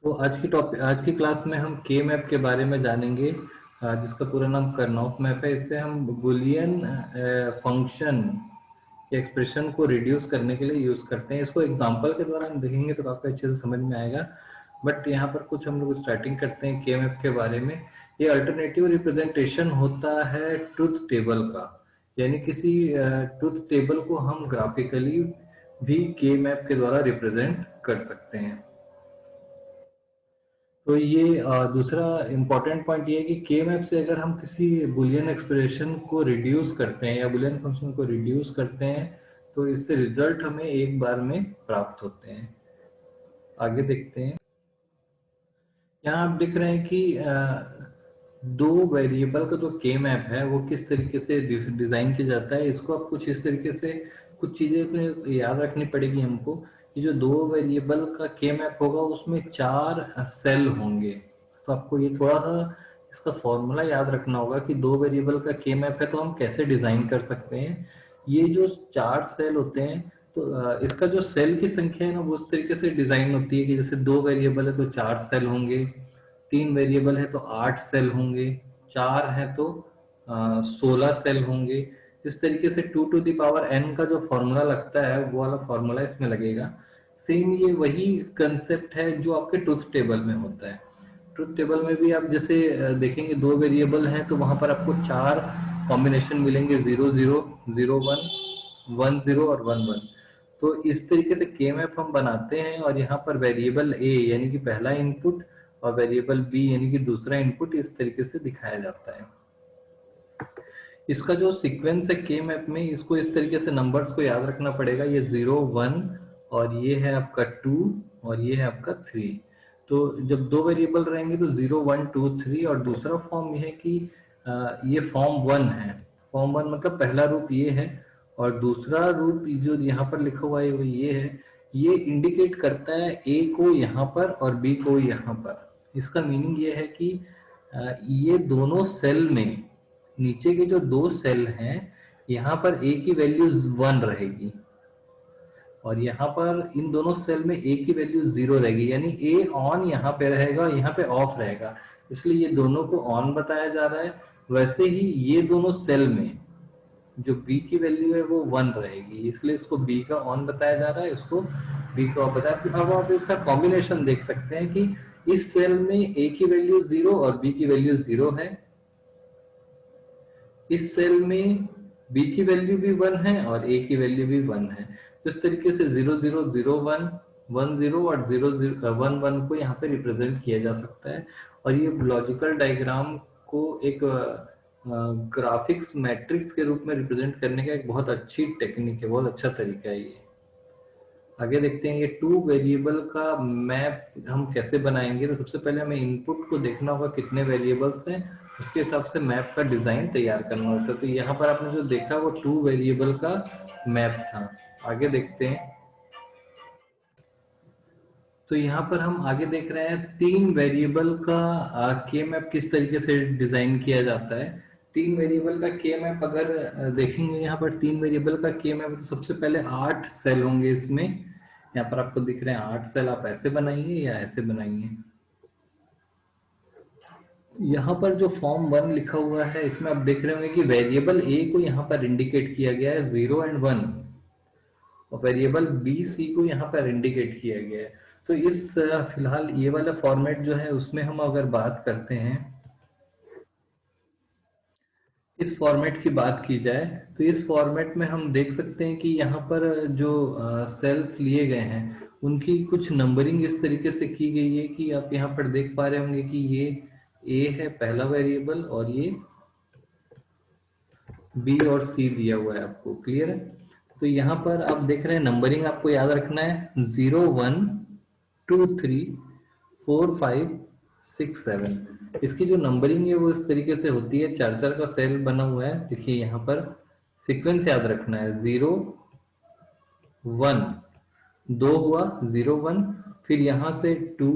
तो आज की क्लास में हम के मैप के बारे में जानेंगे, जिसका पूरा नाम करनौघ मैप है। इससे हम बुलियन फंक्शन या एक्सप्रेशन को रिड्यूस करने के लिए यूज करते हैं। इसको एग्जांपल के द्वारा हम देखेंगे तो काफी अच्छे से समझ में आएगा। बट यहाँ पर कुछ हम लोग स्टार्टिंग करते हैं के मैप के बारे में। ये अल्टरनेटिव रिप्रेजेंटेशन होता है ट्रुथ टेबल का, यानी किसी ट्रुथ टेबल को हम ग्राफिकली भी के मैप के द्वारा रिप्रेजेंट कर सकते हैं। तो ये दूसरा इम्पोर्टेंट पॉइंट ये है कि के मैप से अगर हम किसी बुलियन एक्सप्रेशन को रिड्यूस करते हैं या बुलियन फंक्शन को रिड्यूस करते हैं तो इससे रिजल्ट हमें एक बार में प्राप्त होते हैं। आगे देखते हैं। यहाँ आप दिख रहे हैं कि दो वेरिएबल का जो के मैप है वो किस तरीके से डिजाइन किया जाता है। इसको आप कुछ इस तरीके से, कुछ चीजें तो याद रखनी पड़ेगी हमको कि जो दो वेरिएबल का के मैप होगा उसमें 4 सेल होंगे। तो आपको ये थोड़ा सा इसका फॉर्मूला याद रखना होगा कि दो वेरिएबल का के मैप है तो हम कैसे डिजाइन कर सकते हैं। ये जो 4 सेल होते हैं तो इसका जो सेल की संख्या है ना वो उस तरीके से डिजाइन होती है कि जैसे दो वेरिएबल है तो 4 सेल होंगे, तीन वेरिएबल है तो 8 सेल होंगे, चार है तो 16 सेल होंगे। इस तरीके से 2 to the power n का जो फॉर्मूला लगता है वो वाला फॉर्मूला इसमें लगेगा। सेम ये वही कंसेप्ट है जो आपके ट्रुथ टेबल में होता है। ट्रुथ टेबल में भी आप जैसे देखेंगे दो वेरिएबल हैं तो वहां पर आपको 4 कॉम्बिनेशन मिलेंगे, 0 0 0 1 1 0 और 1 1। तो इस तरीके से के मैप हम बनाते हैं और यहाँ पर वेरिएबल ए यानी कि पहला इनपुट और वेरिएबल बी यानी कि दूसरा इनपुट इस तरीके से दिखाया जाता है। इसका जो सीक्वेंस है के मैप में, इसको इस तरीके से नंबर्स को याद रखना पड़ेगा। ये 0 1 और ये है आपका 2 और ये है आपका 3। तो जब दो वेरिएबल रहेंगे तो 0 1 2 3 और दूसरा फॉर्म ये है कि ये फॉर्म 1 है। फॉर्म 1 मतलब पहला रूप ये है और दूसरा रूप जो यहाँ पर लिखा हुआ है वो ये है। ये इंडिकेट करता है ए को यहाँ पर और बी को यहाँ पर। इसका मीनिंग ये है कि ये दोनों सेल में, नीचे के जो दो सेल हैं यहाँ पर ए की वैल्यू 1 रहेगी और यहाँ पर इन दोनों सेल में ए की वैल्यू 0 रहेगी, यानी ए ऑन यहाँ पे रहेगा, यहाँ पे ऑफ रहेगा। इसलिए ये दोनों को ऑन बताया जा रहा है। वैसे ही ये दोनों सेल में जो बी की वैल्यू है वो 1 रहेगी, इसलिए इसको बी का ऑन बताया जा रहा है, इसको बी का ऑफ बताया। फिर अब आप इसका कॉम्बिनेशन देख सकते हैं कि इस सेल में ए की वैल्यू 0 और बी की वैल्यू 0 है, इस सेल में बी की वैल्यू भी 1 है और ए की वैल्यू भी 1 है। तो इस तरीके से 0 0 0 1 1 0 और 0 0 1 1 को यहाँ पे रिप्रेजेंट किया जा सकता है। और ये लॉजिकल डायग्राम को एक ग्राफिक्स मैट्रिक्स के रूप में रिप्रेजेंट करने का एक बहुत अच्छी टेक्निक है, बहुत अच्छा तरीका है ये। आगे देखते हैं ये टू वेरिएबल का मैप हम कैसे बनाएंगे। तो सबसे पहले हमें इनपुट को देखना होगा कितने वेरिएबल्स हैं, उसके हिसाब से मैप का डिजाइन तैयार करना होता है। तो यहाँ पर आपने जो देखा वो टू वेरिएबल का मैप था। आगे देखते हैं। तो यहाँ पर हम आगे देख रहे हैं तीन वेरिएबल का के मैप किस तरीके से डिजाइन किया जाता है। तीन वेरिएबल का के मैप अगर देखेंगे, यहाँ पर तीन वेरिएबल का के मैप, तो सबसे पहले 8 सेल होंगे इसमें। यहाँ पर आपको दिख रहे हैं 8 सेल, आप ऐसे बनाइए या ऐसे बनाइए। यहाँ पर जो फॉर्म 1 लिखा हुआ है इसमें आप देख रहे होंगे कि वेरिएबल ए को यहाँ पर इंडिकेट किया गया है 0 एंड 1 और वेरिएबल बी सी को यहाँ पर इंडिकेट किया गया है। तो इस फिलहाल ये वाला फॉर्मेट जो है उसमें हम अगर बात करते हैं, इस फॉर्मेट की बात की जाए तो इस फॉर्मेट में हम देख सकते हैं कि यहाँ पर जो सेल्स लिए गए हैं उनकी कुछ नंबरिंग इस तरीके से की गई है कि आप यहाँ पर देख पा रहे होंगे कि ये ए है पहला वेरिएबल और ये बी और सी दिया हुआ है आपको, क्लियर है। तो यहाँ पर आप देख रहे हैं नंबरिंग आपको याद रखना है 0 1 2 3 4 5 6 7। इसकी जो नंबरिंग है वो इस तरीके से होती है, चार चार का सेल बना हुआ है। देखिए यहाँ पर सीक्वेंस याद रखना है 0 1, दो हुआ 0 1, फिर यहाँ से 2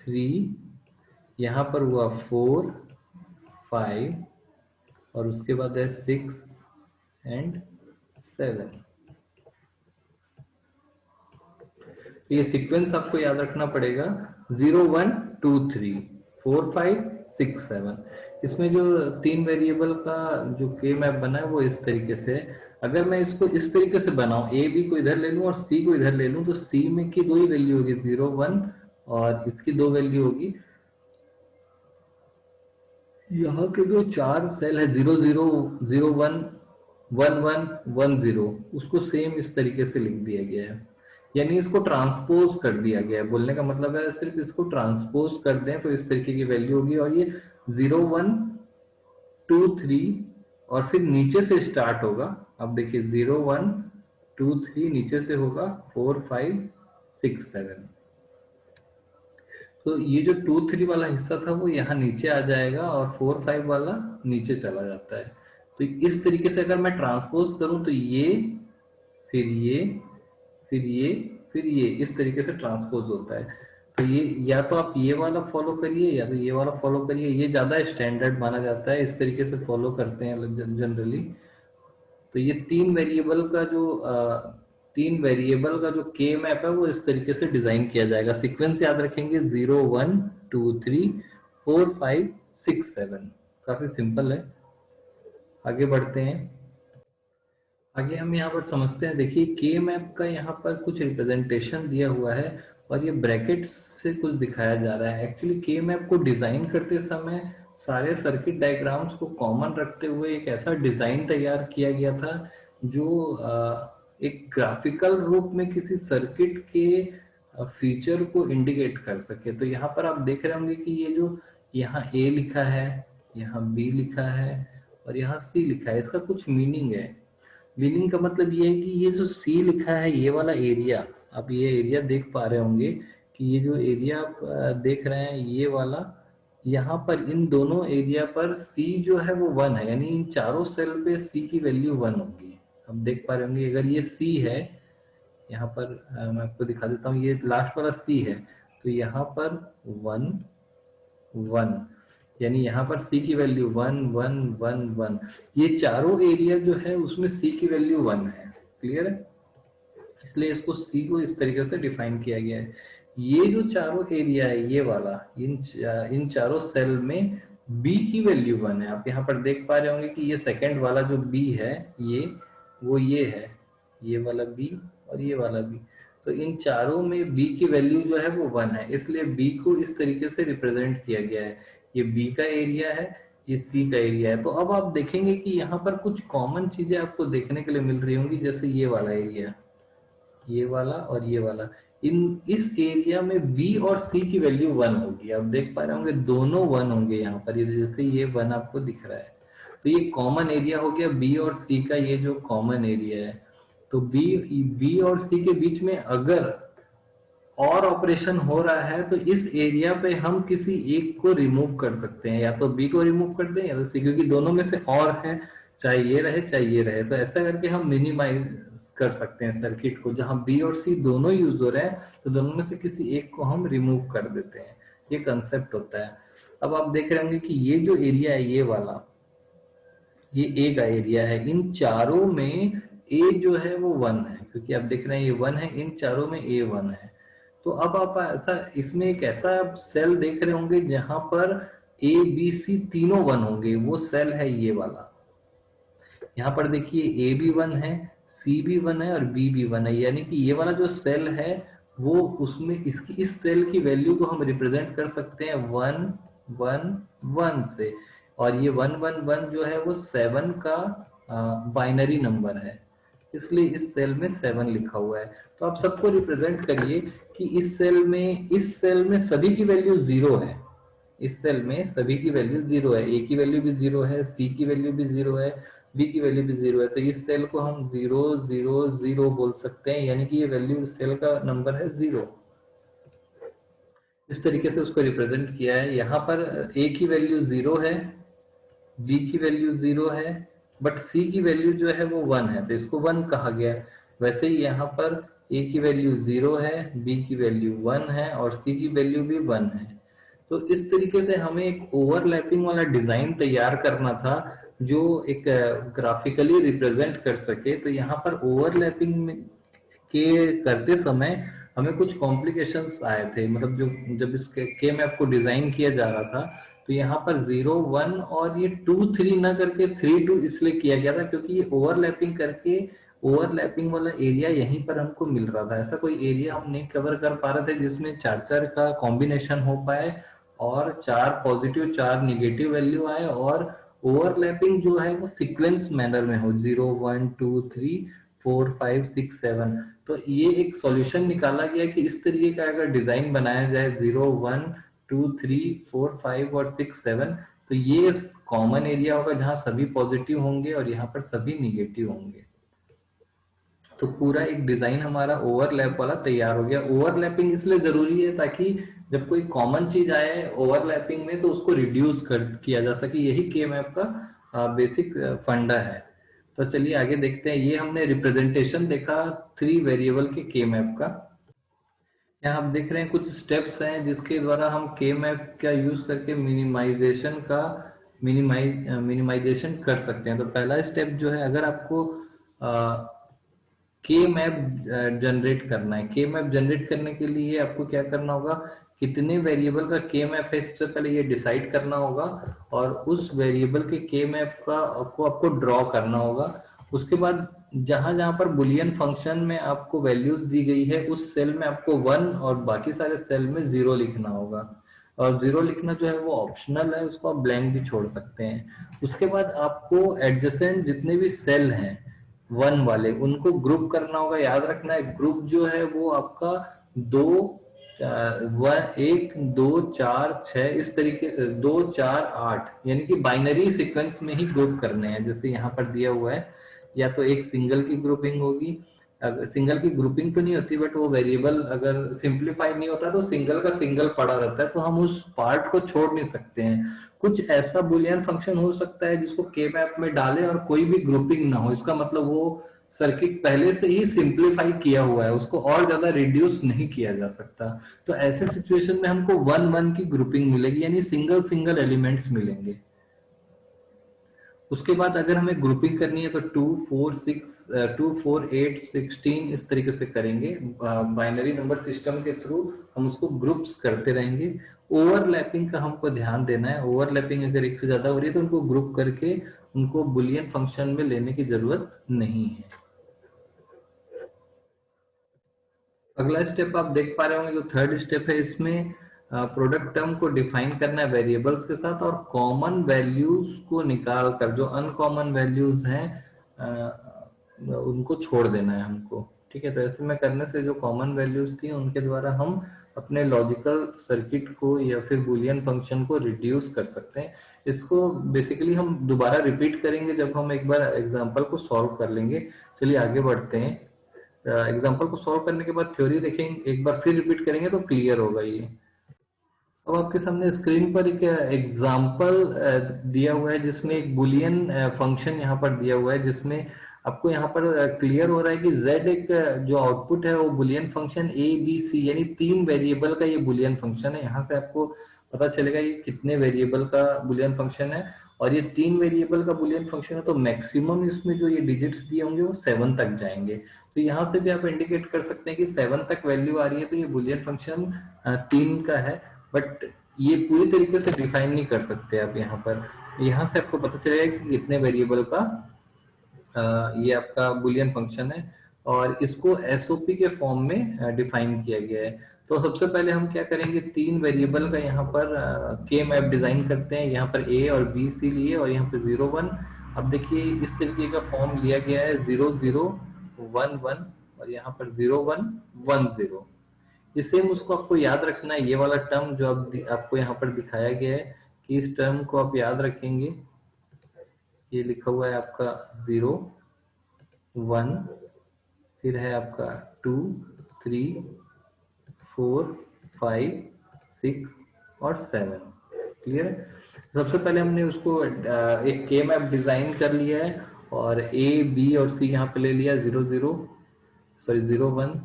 3, यहाँ पर हुआ 4 5 और उसके बाद है 6 एंड 7। तो ये सीक्वेंस आपको याद रखना पड़ेगा 0 1 2 3 4 5 6 7। इसमें जो 3 वेरिएबल का जो के मैप बना है वो इस तरीके से है। अगर मैं इसको इस तरीके से बनाऊं, ए बी को इधर ले लूं और सी को इधर ले लूं, तो सी में की 2 ही वैल्यू होगी 0 1, और इसकी 2 वैल्यू होगी। यहाँ के जो 4 सेल है 0 0 0 1 1 1 1 0, उसको सेम इस तरीके से लिख दिया गया है, यानी इसको ट्रांसपोज कर दिया गया है। बोलने का मतलब है सिर्फ इसको ट्रांसपोज कर दें तो इस तरीके की वैल्यू होगी, और ये 0 1 2 3 और फिर नीचे से स्टार्ट होगा। अब देखिए 0 1 2 3 नीचे से होगा 4 5 6 7। तो ये जो 2 3 वाला हिस्सा था वो यहाँ नीचे आ जाएगा और 4 5 वाला नीचे चला जाता है। तो इस तरीके से अगर मैं ट्रांसपोज करूं तो ये, फिर ये, फिर ये, फिर ये, इस तरीके से ट्रांसपोज होता है। तो ये या तो आप ये वाला फॉलो करिए या तो ये वाला फॉलो करिए, ये ज्यादा स्टैंडर्ड माना जाता है, इस तरीके से फॉलो करते हैं जनरली। तो ये 3 वेरिएबल का जो के मैप है वो इस तरीके से डिजाइन किया जाएगा। सीक्वेंस याद रखेंगे 0 1 2 3 4 5 6 7। काफी सिंपल है। आगे बढ़ते हैं। आगे हम यहाँ पर समझते हैं। देखिए के मैप का यहाँ पर कुछ रिप्रेजेंटेशन दिया हुआ है और ये ब्रैकेट्स से कुछ दिखाया जा रहा है। एक्चुअली के मैप को डिजाइन करते समय सारे सर्किट डायग्राम्स को कॉमन रखते हुए एक ऐसा डिजाइन तैयार किया गया था जो एक ग्राफिकल रूप में किसी सर्किट के फीचर को इंडिकेट कर सके। तो यहाँ पर आप देख रहे होंगे कि ये जो यहाँ ए लिखा है, यहाँ बी लिखा है और यहाँ सी लिखा है, इसका कुछ मीनिंग है। मीनिंग का मतलब ये है कि ये जो सी लिखा है, ये वाला एरिया, आप ये एरिया देख पा रहे होंगे कि ये जो एरिया आप देख रहे हैं ये वाला, यहाँ पर इन दोनों एरिया पर सी जो है वो 1 है, यानी इन चारों सेल पे सी की वैल्यू 1 होगी। आप देख पा रहे होंगे अगर ये सी है, यहाँ पर मैं आपको दिखा देता हूँ, ये लास्ट वाला सी है, तो यहाँ पर 1 1, यानी यहाँ पर सी की वैल्यू 1 1 1 1। ये चारों एरिया जो है उसमें सी की वैल्यू 1 है। क्लियर है? इसलिए इसको सी को इस तरीके से डिफाइन किया गया है। ये जो चारों एरिया है ये वाला, इन चारों सेल में बी की वैल्यू 1 है। आप यहाँ पर देख पा रहे होंगे कि ये सेकंड वाला जो बी है ये है, ये वाला बी और ये वाला बी। तो इन चारों में बी की वैल्यू जो है वो 1 है, इसलिए बी को इस तरीके से रिप्रेजेंट किया गया है। ये बी का एरिया है, ये सी का एरिया है। तो अब आप देखेंगे कि यहाँ पर कुछ कॉमन चीजें आपको देखने के लिए मिल रही होंगी, जैसे ये वाला एरिया, ये वाला और ये वाला। इस एरिया में बी और सी की वैल्यू 1 होगी। आप देख पा रहे होंगे दोनों 1 होंगे यहाँ पर, जैसे ये 1 आपको दिख रहा है। तो ये कॉमन एरिया हो गया बी और सी का, ये जो कॉमन एरिया है। तो बी और सी के बीच में अगर और ऑपरेशन हो रहा है तो इस एरिया पे हम किसी एक को रिमूव कर सकते हैं, या तो बी को रिमूव कर दें या तो सी, क्योंकि दोनों में से और है, चाहे ये रहे चाहे ये रहे। तो ऐसा करके हम मिनिमाइज कर सकते हैं सर्किट को। जहां बी और सी दोनों यूज हो रहे हैं तो दोनों में से किसी एक को हम रिमूव कर देते हैं। ये कंसेप्ट होता है। अब आप देख रहे होंगे कि ये जो एरिया है ये वाला, ये ए का एरिया है। इन चारों में ए जो है वो 1 है, क्योंकि आप देख रहे हैं ये 1 है, इन चारों में ए 1 है। तो अब आप ऐसा इसमें एक ऐसा सेल देख रहे होंगे जहां पर ए बी सी तीनों 1 होंगे, वो सेल है ये वाला। यहाँ पर देखिए ए भी 1 है, सी भी 1 है और बी भी 1 है, यानी कि ये वाला जो सेल है वो उसमें इसकी इस सेल की वैल्यू को हम रिप्रेजेंट कर सकते हैं 1 1 1 से। और ये 1 1 1 जो है वो 7 का बाइनरी नंबर है, इसलिए इस सेल में 7 लिखा हुआ है। तो आप सबको रिप्रेजेंट करिए कि इस सेल में सभी की वैल्यू 0 है। इस सेल में सभी की वैल्यू 0 है, ए की वैल्यू भी 0 है, सी की वैल्यू भी 0 है, बी की वैल्यू भी 0 है। तो इस सेल को हम 0 0 0 बोल सकते हैं, यानी कि ये वैल्यू इस सेल का नंबर है 0। इस तरीके से उसको रिप्रेजेंट किया है। यहाँ पर ए की वैल्यू 0 है, बी की वैल्यू 0 है, बट सी की वैल्यू जो है वो 1 है, तो इसको 1 कहा गया। वैसे ही यहाँ पर ए की वैल्यू 0 है, बी की वैल्यू 1 है और सी की वैल्यू भी 1 है। तो इस तरीके से हमें एक ओवरलैपिंग वाला डिजाइन तैयार करना था जो एक ग्राफिकली रिप्रेजेंट कर सके। तो यहाँ पर ओवरलैपिंग के करते समय हमें कुछ कॉम्प्लिकेशंस आए थे, मतलब जो जब इसके के मैप को डिजाइन किया जा रहा था, तो यहाँ पर 0 1 और ये 2 3 ना करके 3 2 इसलिए किया गया था क्योंकि ये ओवरलैपिंग करके ओवरलैपिंग वाला एरिया यहीं पर हमको मिल रहा था। ऐसा कोई एरिया हम नहीं कवर कर पा रहे थे जिसमें 4 4 का कॉम्बिनेशन हो पाए और 4 पॉजिटिव 4 निगेटिव वैल्यू आए, और ओवरलैपिंग जो है वो सीक्वेंस मैनर में हो, 0 1 2 3 4 5 6 7। तो ये एक सॉल्यूशन निकाला गया कि इस तरीके का अगर डिजाइन बनाया जाए 0 1 2 3 4 5 और 6 7, तो ये कॉमन एरिया होगा जहां सभी पॉजिटिव होंगे और यहाँ पर सभी निगेटिव होंगे। तो पूरा एक डिजाइन हमारा ओवरलैप वाला तैयार हो गया। ओवरलैपिंग इसलिए जरूरी है ताकि जब कोई कॉमन चीज आए ओवरलैपिंग में तो उसको रिड्यूस कर किया जा सके। यही के मैप का बेसिक फंडा है। तो चलिए आगे देखते हैं। ये हमने रिप्रेजेंटेशन देखा 3 वेरिएबल के मैप का। यहाँ आप देख रहे हैं कुछ स्टेप्स हैं जिसके द्वारा हम के मैप का यूज करके मिनिमाइजेशन कर सकते हैं। तो पहला स्टेप जो है, अगर आपको के मैप जनरेट करना है, के मैप जनरेट करने के लिए आपको क्या करना होगा, कितने वेरिएबल का के मैप है सबसे पहले ये डिसाइड करना होगा, और उस वेरिएबल के मैप का आपको ड्रॉ करना होगा। उसके बाद जहां जहां पर बुलियन फंक्शन में आपको वैल्यूज दी गई है उस सेल में आपको 1 और बाकी सारे सेल में 0 लिखना होगा। और 0 लिखना जो है वो ऑप्शनल है, उसको आप ब्लैंक भी छोड़ सकते हैं। उसके बाद आपको एडजेसेंट जितने भी सेल हैं 1 वाले उनको ग्रुप करना होगा। याद रखना है ग्रुप जो है वो आपका 1 2 4 6 इस तरीके 2 4 8 यानी कि बाइनरी सीक्वेंस में ही ग्रुप करने हैं, जैसे यहाँ पर दिया हुआ है। या तो एक सिंगल की ग्रुपिंग होगी, अगर सिंगल की ग्रुपिंग तो नहीं होती बट वो वेरिएबल अगर सिंप्लीफाई नहीं होता तो सिंगल का सिंगल पड़ा रहता है, तो हम उस पार्ट को छोड़ नहीं सकते हैं। कुछ ऐसा बुलियन फंक्शन हो सकता है जिसको के मैप में डालें और कोई भी ग्रुपिंग ना हो, इसका मतलब वो सर्किट पहले से ही सिंप्लीफाई किया हुआ है, उसको और ज्यादा रिड्यूस नहीं किया जा सकता। तो ऐसे सिचुएशन में हमको 1 1 की ग्रुपिंग मिलेगी, यानी सिंगल सिंगल एलिमेंट्स मिलेंगे। उसके बाद अगर हमें ग्रुपिंग करनी है तो 2 4 6 2 4 8 16 इस तरीके से करेंगे। बाइनरी नंबर सिस्टम के थ्रू हम उसको ग्रुप्स करते रहेंगे। ओवरलैपिंग का हमको ध्यान देना है, ओवरलैपिंग अगर एक से ज्यादा हो रही है तो उनको ग्रुप करके उनको बुलियन फंक्शन में लेने की जरूरत नहीं है। अगला स्टेप आप देख पा रहे होंगे जो थर्ड स्टेप है, इसमें प्रोडक्ट टर्म को डिफाइन करना है वेरिएबल्स के साथ, और कॉमन वैल्यूज को निकाल कर जो अनकॉमन वैल्यूज हैं उनको छोड़ देना है हमको। ठीक है, तो ऐसे में करने से जो कॉमन वैल्यूज थी उनके द्वारा हम अपने लॉजिकल सर्किट को या फिर बुलियन फंक्शन को रिड्यूस कर सकते हैं। इसको बेसिकली हम दोबारा रिपीट करेंगे जब हम एक बार एग्जाम्पल को सॉल्व कर लेंगे। चलिए आगे बढ़ते हैं। एग्जाम्पल को सॉल्व करने के बाद थ्योरी देखेंगे, एक बार फिर रिपीट करेंगे तो क्लियर होगा ये। अब आपके सामने स्क्रीन पर एक एग्जाम्पल दिया हुआ है जिसमें एक बुलियन फंक्शन यहाँ पर दिया हुआ है, जिसमें आपको यहाँ पर क्लियर हो रहा है कि z एक जो आउटपुट है वो boolean function A B C यानी 3 वेरिएबल का ये बुलियन फंक्शन है। यहाँ से आपको पता चलेगा ये कितने वेरिएबल का बुलियन फंक्शन है, और ये 3 वेरिएबल का बुलियन फंक्शन है तो मैक्सिमम इसमें जो ये डिजिट्स दिए होंगे वो 7 तक जाएंगे। तो यहाँ से भी आप इंडिकेट कर सकते हैं कि 7 तक वैल्यू आ रही है तो ये बुलियन फंक्शन 3 का है। बट ये पूरी तरीके से डिफाइन नहीं कर सकते आप यहाँ पर। यहाँ से आपको पता चलेगा कि कितने वेरिएबल का ये आपका बुलियन फंक्शन है, और इसको एसओपी के फॉर्म में डिफाइन किया गया है। तो सबसे पहले हम क्या करेंगे, 3 वेरिएबल का यहाँ पर के मैप डिजाइन करते हैं। यहाँ पर ए और बी सी लिए और यहाँ पे 0 1। अब देखिए इस तरीके का फॉर्म लिया गया है 0 0 1 1 और यहाँ पर 0 1 1 0। इसे उसको आपको याद रखना है, ये वाला टर्म जो आपको यहाँ पर दिखाया गया है कि इस टर्म को आप याद रखेंगे। ये लिखा हुआ है आपका 0 1, फिर है आपका 2 3 4 5 6 और 7। क्लियर है। सबसे पहले हमने उसको एक के मैप डिजाइन कर लिया है, और ए बी और सी यहाँ पे ले लिया 0 0 सॉरी 0 1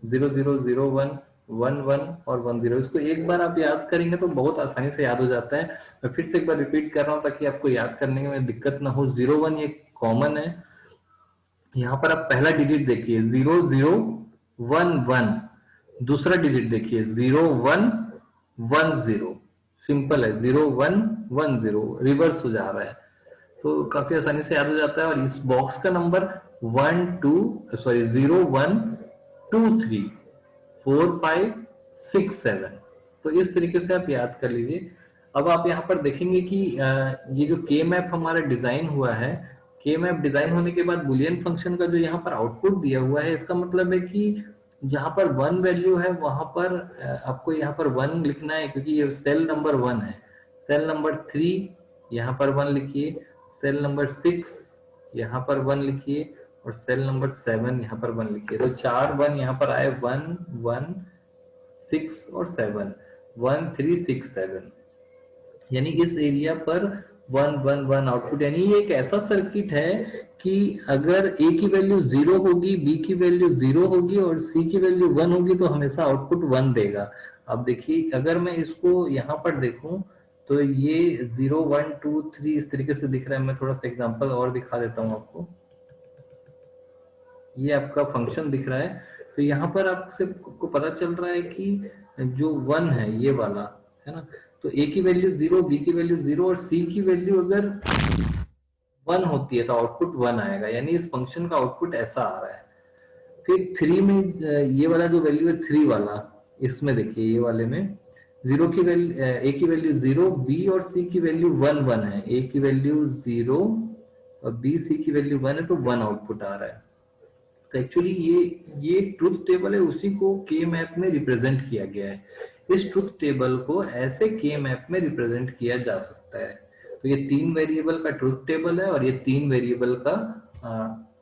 0 0 0 1 1 1 और 1 0। इसको एक बार आप याद करेंगे तो बहुत आसानी से याद हो जाता है। मैं फिर से एक बार रिपीट कर रहा हूँ ताकि आपको याद करने में दिक्कत ना हो। 0 1 ये कॉमन है। यहाँ पर आप पहला डिजिट देखिए 0 0 1 1 दूसरा डिजिट देखिए 0110, सिंपल है, 0110 रिवर्स हो जा रहा है, तो काफी आसानी से याद हो जाता है। और इस बॉक्स का नंबर 01234567, तो इस तरीके से आप याद कर लीजिए। अब आप यहाँ पर देखेंगे कि ये जो के मैप हमारा डिजाइन हुआ है, के मैप डिजाइन होने के बाद बुलियन फंक्शन का जो यहाँ पर आउटपुट दिया हुआ है, इसका मतलब है कि जहां पर वन वैल्यू है वहां पर आपको यहाँ पर वन लिखना है, क्योंकि ये सेल नंबर वन है। सेल नंबर थ्री यहाँ पर वन लिखिए, सेल नंबर सिक्स यहाँ पर वन लिखिए, और सेल नंबर सेवन यहाँ पर वन लिखिए। तो चार वन यहाँ पर आए, वन वन सिक्स और सेवन, 1367, यानी इस एरिया पर वन वन वन आउटपुट। यानी ये एक ऐसा सर्किट है कि अगर ए की वैल्यू जीरो होगी, बी की वैल्यू जीरो होगी और सी की वैल्यू वन होगी, तो हमेशा आउटपुट वन देगा। अब देखिए अगर मैं इसको यहाँ पर देखूं तो ये 0 1 2 3 इस तरीके से दिख रहा है। मैं थोड़ा सा एग्जांपल और दिखा देता हूं आपको। ये आपका फंक्शन दिख रहा है, तो यहाँ पर आपसे को पता चल रहा है कि जो वन है ये वाला, है ना, तो ए की वैल्यू जीरो, बी की वैल्यू जीरो और सी की वैल्यू अगर वन होती है तो आउटपुट वन आएगा, यानी इस फंक्शन का आउटपुट ऐसा आ रहा है। फिर थ्री में ये वाला जो वैल्यू है थ्री वाला, इसमें देखिए ये वाले में जीरो की वैल्यू, ए की वैल्यू जीरो, बी और सी की वैल्यू वन वन है, ए की वैल्यू जीरो और बी सी की वैल्यू वन है, तो वन आउटपुट आ रहा है। तो एक्चुअली ये ट्रुथ टेबल है, उसी को के मैप में रिप्रेजेंट किया गया है। इस ट्रुथ टेबल को ऐसे के मैप में रिप्रेजेंट किया जा सकता है। तो ये तीन वेरिएबल का ट्रुथ टेबल है और ये तीन वेरिएबल का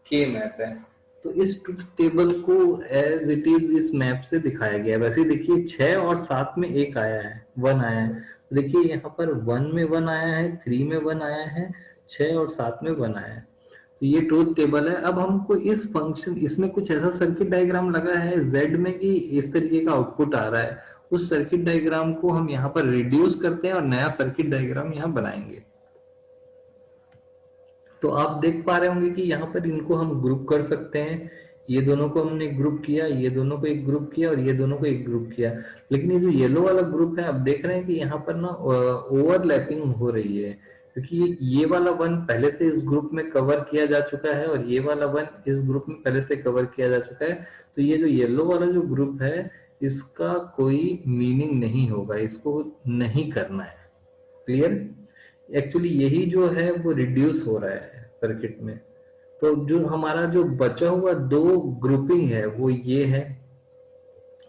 के मैप है। तो इस ट्रुथ टेबल को एज इट इज इस मैप से दिखाया गया है। वैसे देखिए 6 और 7 में एक आया है, वन आया है। देखिए यहाँ पर 1 में 1 आया है, 3 में 1 आया है, 6 और 7 में 1 आया है। तो ये ट्रूथ टेबल है। अब हमको इस फंक्शन, इसमें कुछ ऐसा सर्किट डायग्राम लगा है जेड में कि इस तरीके का आउटपुट आ रहा है, उस सर्किट डायग्राम को हम यहाँ पर रिड्यूस करते हैं और नया सर्किट डायग्राम यहाँ बनाएंगे। तो आप देख पा रहे होंगे कि यहाँ पर इनको हम ग्रुप कर सकते हैं। ये दोनों को हमने ग्रुप किया, ये दोनों को एक ग्रुप किया और ये दोनों को एक ग्रुप किया। लेकिन ये जो येलो वाला ग्रुप है, आप देख रहे हैं कि यहाँ पर ना ओवरलैपिंग हो रही है, क्योंकि ये वाला वन पहले से इस ग्रुप में कवर किया जा चुका है और ये वाला वन इस ग्रुप में पहले से कवर किया जा चुका है। तो ये जो येलो वाला जो ग्रुप है, इसका कोई मीनिंग नहीं होगा, इसको नहीं करना है। क्लियर? एक्चुअली यही जो है वो रिड्यूस हो रहा है सर्किट में। तो जो हमारा जो बचा हुआ दो ग्रुपिंग है वो ये है,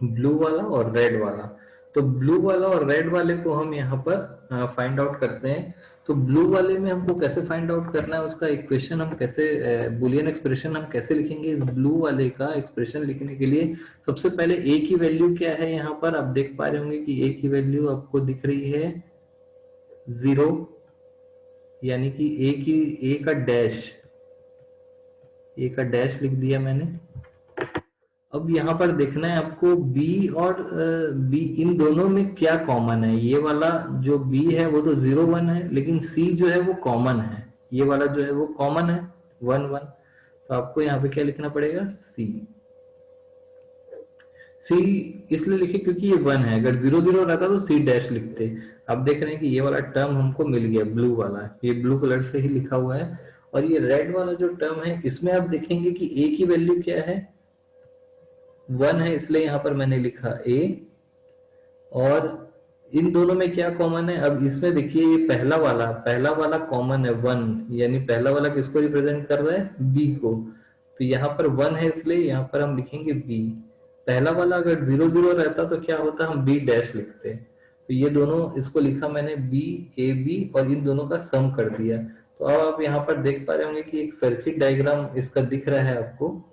ब्लू वाला और रेड वाला। तो ब्लू वाला और रेड वाले को हम यहाँ पर फाइंड आउट करते हैं। तो ब्लू वाले में हमको कैसे फाइंड आउट करना है, उसका इक्वेशन हम कैसे, बुलियन एक्सप्रेशन हम कैसे लिखेंगे इस ब्लू वाले का एक्सप्रेशन लिखने के लिए। सबसे पहले ए की वैल्यू क्या है, यहाँ पर आप देख पा रहे होंगे कि ए की वैल्यू आपको दिख रही है 0, यानी कि ए का डैश, ए का डैश लिख दिया मैंने। अब यहाँ पर देखना है आपको बी और बी, इन दोनों में क्या कॉमन है। ये वाला जो बी है वो तो 0 1 है, लेकिन सी जो है वो कॉमन है, ये वाला जो है वो कॉमन है 1 1। तो आपको यहाँ पे क्या लिखना पड़ेगा, सी। सी इसलिए लिखे क्योंकि ये 1 है, अगर 0 0 रहता तो सी डैश लिखते। आप देख रहे हैं कि ये वाला टर्म हमको मिल गया, ब्लू वाला, ये ब्लू कलर से ही लिखा हुआ है। और ये रेड वाला जो टर्म है, इसमें आप देखेंगे कि ए की वैल्यू क्या है, 1 है, इसलिए यहां पर मैंने लिखा ए। और इन दोनों में क्या कॉमन है, अब इसमें देखिए ये पहला वाला कॉमन है 1, यानी पहला वाला किसको रिप्रेजेंट कर रहा है, बी को। तो यहाँ पर 1 है, इसलिए यहाँ पर हम लिखेंगे बी। पहला वाला अगर 0 0 रहता तो क्या होता, हम बी डैश लिखते। तो ये दोनों, इसको लिखा मैंने बी ए बी और इन दोनों का सम कर दिया। तो अब आप यहाँ पर देख पा रहे होंगे कि एक सर्किट डायग्राम इसका दिख रहा है आपको।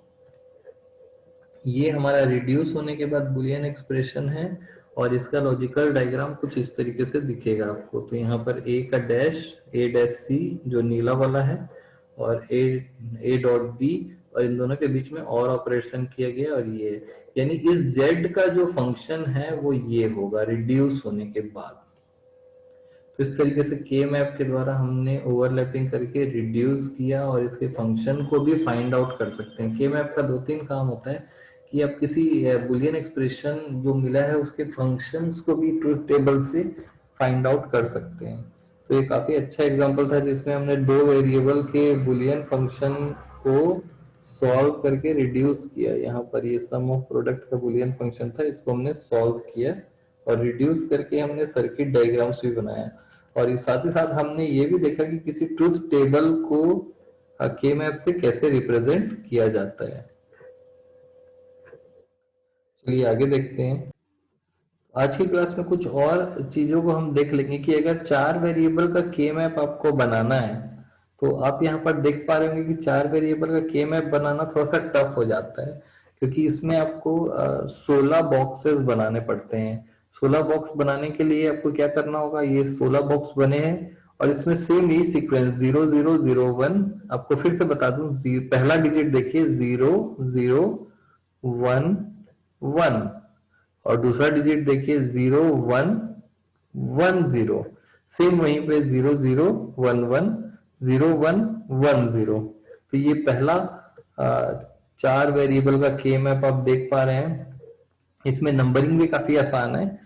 ये हमारा रिड्यूस होने के बाद बुलियन एक्सप्रेशन है और इसका लॉजिकल डायग्राम कुछ इस तरीके से दिखेगा आपको। तो यहाँ पर ए का डैश, ए डैश सी जो नीला वाला है, और ए डॉट बी, और इन दोनों के बीच में और ऑपरेशन किया गया, और ये यानी इस जेड का जो फंक्शन है वो ये होगा रिड्यूस होने के बाद। तो इस तरीके से के मैप के द्वारा हमने ओवरलैपिंग करके रिड्यूस किया और इसके फंक्शन को भी फाइंड आउट कर सकते हैं। के मैप का दो तीन काम होता है कि आप किसी बुलियन एक्सप्रेशन जो मिला है उसके फंक्शंस को भी ट्रुथ टेबल से फाइंड आउट कर सकते हैं। तो ये काफी अच्छा एग्जांपल था जिसमें हमने दो वेरिएबल के बुलियन फंक्शन को सॉल्व करके रिड्यूस किया। यहाँ पर ये सम ऑफ प्रोडक्ट का बुलियन फंक्शन था, इसको हमने सॉल्व किया और रिड्यूस करके हमने सर्किट डायग्राम्स भी बनाया। और इस साथ ही साथ हमने ये भी देखा कि किसी ट्रुथ टेबल को के मैप से कैसे रिप्रेजेंट किया जाता है। चलिए आगे देखते हैं। आज की क्लास में कुछ और चीजों को हम देख लेंगे कि अगर चार वेरिएबल का के मैप आपको बनाना है तो आप यहाँ पर देख पा रहे होंगे कि चार वेरिएबल का के मैप बनाना थोड़ा सा टफ हो जाता है, क्योंकि इसमें आपको 16 बॉक्सेस बनाने पड़ते हैं। 16 बॉक्स बनाने के लिए आपको क्या करना होगा, ये 16 बॉक्स बने हैं और इसमें सेम यही सीक्वेंस 0001, आपको फिर से बता दूं, पहला डिजिट देखिए 0011 और दूसरा डिजिट देखिए 0110, सेम वहीं पे 0011 0110। तो ये पहला चार वेरिएबल का के मैप आप देख पा रहे हैं। इसमें नंबरिंग भी काफी आसान है,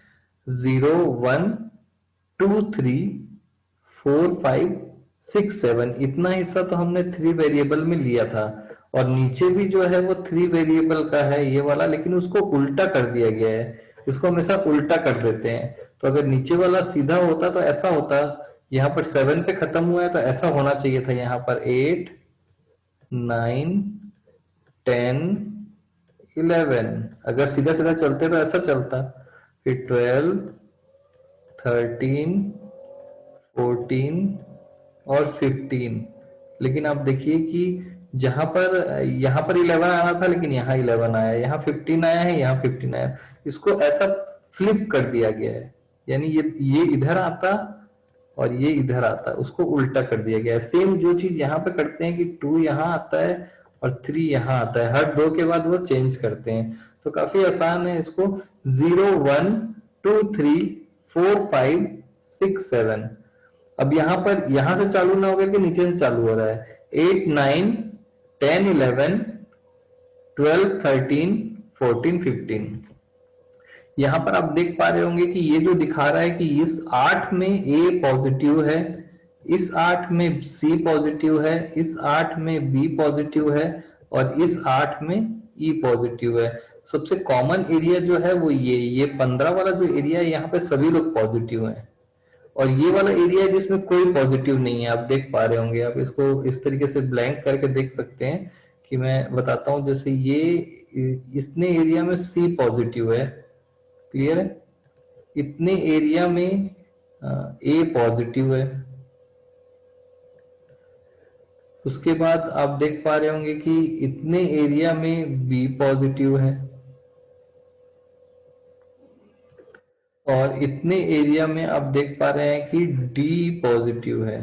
01234567, इतना हिस्सा तो हमने थ्री वेरिएबल में लिया था। और नीचे भी जो है वो थ्री वेरिएबल का है ये वाला, लेकिन उसको उल्टा कर दिया गया है। इसको हमेशा उल्टा कर देते हैं। तो अगर नीचे वाला सीधा होता तो ऐसा होता, यहाँ पर 7 पे खत्म हुआ है तो ऐसा होना चाहिए था, यहाँ पर 8 9 10 11, अगर सीधा सीधा चलते तो ऐसा चलता, फिर 12 13 14 और 15। लेकिन आप देखिए कि जहां पर यहाँ पर 11 आना था लेकिन यहाँ 11 आया, यहाँ 15 आया है, यहाँ 15 आया। इसको ऐसा फ्लिप कर दिया गया है, यानी ये इधर आता और ये इधर आता है, उसको उल्टा कर दिया गया है। सेम जो चीज यहाँ पे करते हैं कि 2 यहाँ आता है और 3 यहाँ आता है, हर 2 के बाद वो चेंज करते हैं। तो काफी आसान है। इसको 01234567, अब यहाँ पर यहाँ से चालू ना होकर के नीचे से चालू हो रहा है, 8 9 10 11 12 13 14 15। यहाँ पर आप देख पा रहे होंगे कि ये जो दिखा रहा है कि इस 8 में ए पॉजिटिव है, इस 8 में सी पॉजिटिव है, इस 8 में बी पॉजिटिव है और इस 8 में ई पॉजिटिव है। सबसे कॉमन एरिया जो है वो ये 15 वाला जो एरिया है, यहाँ पे सभी लोग पॉजिटिव हैं। और ये वाला एरिया जिसमें कोई पॉजिटिव नहीं है, आप देख पा रहे होंगे। आप इसको इस तरीके से ब्लैंक करके देख सकते हैं कि मैं बताता हूं, जैसे ये इतने एरिया में सी पॉजिटिव है, क्लियर है, इतने एरिया में ए पॉजिटिव है। उसके बाद आप देख पा रहे होंगे कि इतने एरिया में बी पॉजिटिव है और इतने एरिया में आप देख पा रहे हैं कि डी पॉजिटिव है।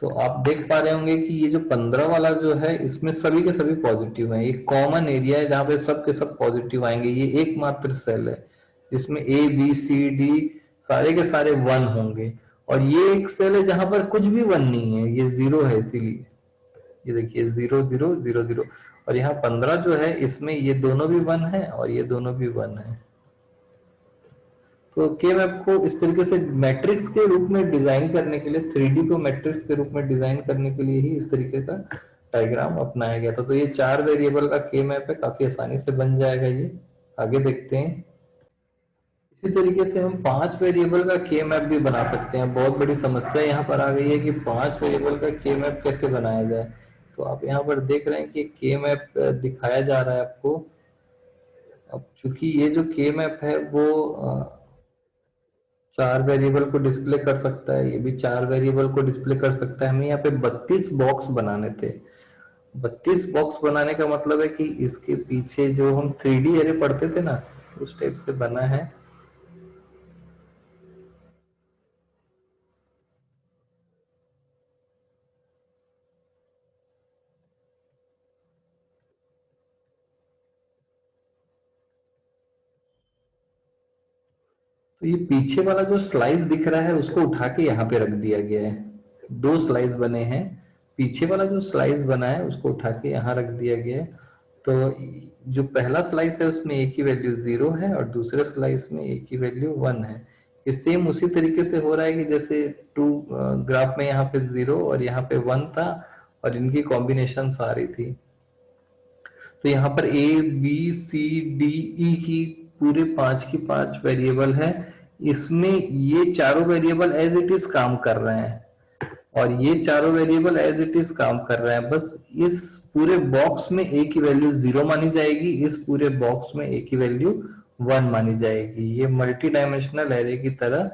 तो आप देख पा रहे होंगे कि ये जो 15 वाला जो है इसमें सभी के सभी पॉजिटिव हैं। ये कॉमन एरिया है जहां पे सब के सब पॉजिटिव आएंगे। ये एकमात्र सेल है जिसमें ए बी सी डी सारे के सारे 1 होंगे। और ये एक सेल है जहां पर कुछ भी 1 नहीं है, ये 0 है, इसीलिए ये देखिए 0 0 0 0। और यहाँ 15 जो है इसमें ये दोनों भी 1 है और ये दोनों भी 1 है। तो के मैप को इस तरीके से मैट्रिक्स के रूप में डिजाइन करने के लिए, 3D को मैट्रिक्स के रूप में डिजाइन करने के लिए ही इस तरीके का डायग्राम अपनाया गया था। तो ये 4 वेरिएबल का के मैप है, काफी आसानी से बन जाएगा ये। आगे देखते हैं। इसी तरीके से हम 5 वेरिएबल का के मैप भी बना सकते हैं। बहुत बड़ी समस्या यहाँ पर आ गई है कि 5 वेरिएबल का के मैप कैसे बनाया जाए। तो आप यहाँ पर देख रहे हैं कि के मैप दिखाया जा रहा है आपको। अब चूंकि ये जो के मैप है वो 4 वेरिएबल को डिस्प्ले कर सकता है, ये भी 4 वेरिएबल को डिस्प्ले कर सकता है। हमें यहाँ पे 32 बॉक्स बनाने थे। 32 बॉक्स बनाने का मतलब है कि इसके पीछे जो हम 3D एरे पढ़ते थे ना, उस टाइप से बना है। तो ये पीछे वाला जो स्लाइस दिख रहा है उसको उठा के यहाँ पे रख दिया गया है। 2 स्लाइस बने हैं, पीछे वाला जो स्लाइस बना है उसको उठा के यहाँ रख दिया गया है तो जो पहला स्लाइस है उसमें ए की वैल्यू 0 है और दूसरे स्लाइस में ए की वैल्यू 1 है। ये सेम उसी तरीके से हो रहा है कि जैसे टू ग्राफ में यहाँ पे 0 और यहाँ पे 1 था और इनकी कॉम्बिनेशन आ रही थी। तो यहाँ पर ए बी सी डी ई की पूरे 5 की 5 वेरिएबल है। इसमें ये चारों वेरिएबल एज इट इज काम कर रहे हैं और ये चारों वेरिएबल एज इट इज काम कर रहे हैं। बस इस पूरे बॉक्स में ए की वैल्यू 0 मानी जाएगी, इस पूरे बॉक्स में ए की वैल्यू 1 मानी जाएगी। ये मल्टी डायमेंशनल एरे की तरह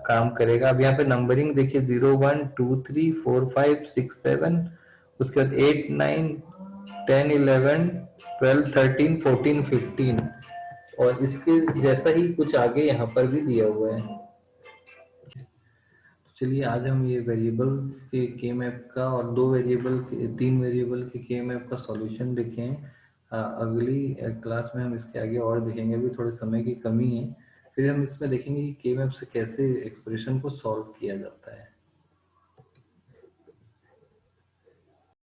काम करेगा। अब यहाँ पे नंबरिंग देखिए 0 1 2 3 4 5 6 7, उसके बाद 8 9 10 11 12 13 14 15 और इसके जैसा ही कुछ आगे यहाँ पर भी दिया हुआ है। चलिए आज हम ये वेरिएबल्स के के मैप का और तीन वेरिएबल के के मैप का सॉल्यूशन देखें। अगली क्लास में हम इसके आगे और देखेंगे, अभी थोड़े समय की कमी है। फिर हम इसमें देखेंगे कि के मैप से कैसे एक्सप्रेशन को सॉल्व किया जाता है।